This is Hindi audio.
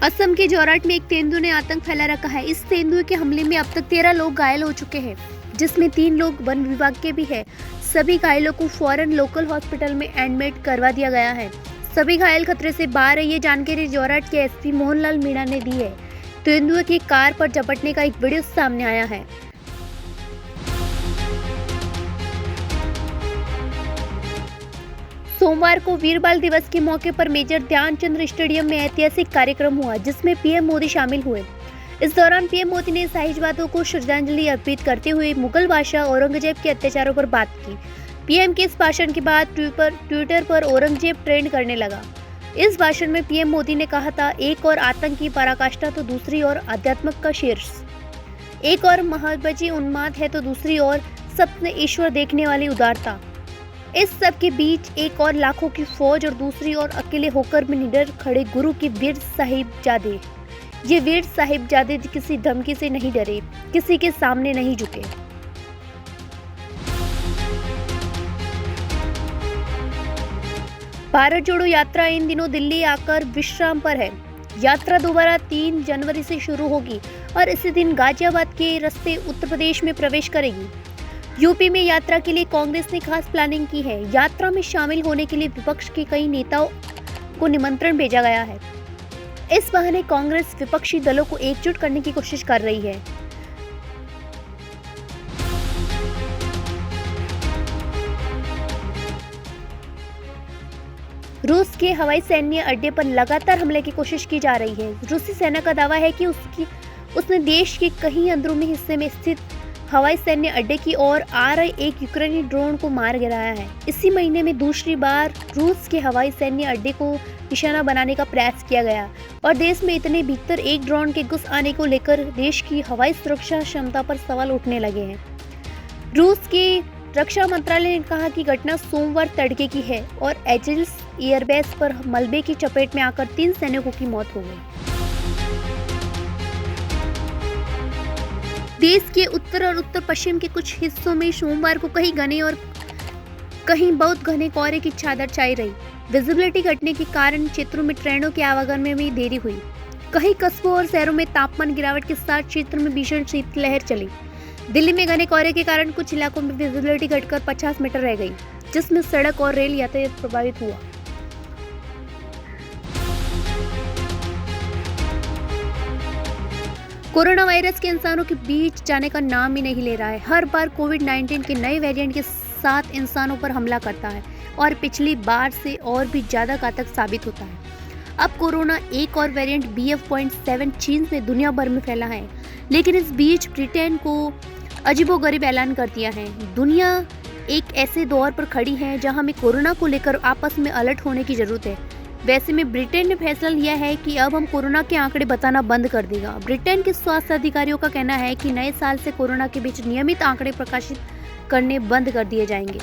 असम के जोरहाट में एक तेंदुए ने आतंक फैला रखा है। इस तेंदुए के हमले में अब तक 13 लोग घायल हो चुके हैं, जिसमें 3 लोग वन विभाग के भी हैं। सभी घायलों को फौरन लोकल हॉस्पिटल में एडमिट करवा दिया गया है। सभी घायल खतरे से बाहर है। ये जानकारी जोरहाट के एसपी मोहनलाल मीणा ने दी है। तेंदुए की कार पर झपटने का एक वीडियो सामने आया है। सोमवार को वीर बाल दिवस के मौके पर मेजर ध्यानचंद स्टेडियम में ऐतिहासिक कार्यक्रम हुआ, जिसमें पीएम मोदी शामिल हुए। इस दौरान पीएम मोदी ने साहिबजादों को श्रद्धांजलि अर्पित करते हुए मुगल बादशाह औरंगजेब के अत्याचारों पर बात की। पीएम के इस भाषण के बाद ट्विटर पर औरंगजेब ट्रेंड करने लगा। इस भाषण में पीएम मोदी ने कहा था, एक और आतंक की पराकाष्ठा तो दूसरी ओर अध्यात्म का शीर्ष, एक और महाबजी उन्माद है तो दूसरी ओर सपने ईश्वर देखने वाली उदारता। इस सब के बीच एक और लाखों की फौज और दूसरी ओर अकेले होकर भी निडर खड़े गुरु के वीर साहिबजादे। ये वीर साहिबजादे किसी धमकी से नहीं डरे, किसी के सामने नहीं झुके। भारत जोड़ो यात्रा इन दिनों दिल्ली आकर विश्राम पर है। यात्रा दोबारा 3 जनवरी से शुरू होगी और इसी दिन गाजियाबाद के रास्ते उत्तर प्रदेश में प्रवेश करेगी। यूपी में यात्रा के लिए कांग्रेस ने खास प्लानिंग की है। यात्रा में शामिल होने के लिए विपक्ष के कई नेताओं को निमंत्रण भेजा गया है। इस बहाने कांग्रेस विपक्षी दलों को एकजुट करने की कोशिश कर रही है। रूस के हवाई सैन्य अड्डे पर लगातार हमले की कोशिश की जा रही है। रूसी सेना का दावा है कि उसने देश के कहीं अंदरूनी हिस्से में स्थित हवाई सैन्य अड्डे की ओर आ रहे एक यूक्रेनी ड्रोन को मार गिराया है। इसी महीने में दूसरी बार रूस के हवाई सैन्य अड्डे को निशाना बनाने का प्रयास किया गया और देश में इतने भीतर एक ड्रोन के घुस आने को लेकर देश की हवाई सुरक्षा क्षमता पर सवाल उठने लगे हैं। रूस के रक्षा मंत्रालय ने कहा कि घटना सोमवार तड़के की है और एजिल्स एयरबेस पर मलबे की चपेट में आकर 3 सैनिकों की मौत हो गई। देश के उत्तर और उत्तर पश्चिम के कुछ हिस्सों में सोमवार को कहीं घने और कहीं बहुत घने कोहरे की चादर छाई रही। विजिबिलिटी घटने के कारण क्षेत्रों में ट्रेनों के आवागमन में भी देरी हुई। कई कस्बों और शहरों में तापमान गिरावट के साथ क्षेत्र में भीषण शीतलहर चली। दिल्ली में घने कोहरे के कारण कुछ इलाकों में विजिबिलिटी घटकर 50 मीटर रह गई, जिसमें सड़क और रेल यातायात प्रभावित हुआ। कोरोना वायरस के इंसानों के बीच जाने का नाम ही नहीं ले रहा है। हर बार कोविड-19 के नए वेरिएंट के साथ इंसानों पर हमला करता है और पिछली बार से और भी ज़्यादा घातक साबित होता है। अब कोरोना एक और वेरिएंट BF.7 चीन में दुनिया भर में फैला है, लेकिन इस बीच ब्रिटेन को अजीबोगरीब ऐलान कर दिया है। दुनिया एक ऐसे दौर पर खड़ी है जहां हमें कोरोना को लेकर आपस में अलर्ट होने की जरूरत है। वैसे में ब्रिटेन ने फैसला लिया है कि अब हम कोरोना के आंकड़े बताना बंद कर देगा। ब्रिटेन के स्वास्थ्य अधिकारियों का कहना है कि नए साल से कोरोना के बीच नियमित आंकड़े प्रकाशित करने बंद कर दिए जाएंगे।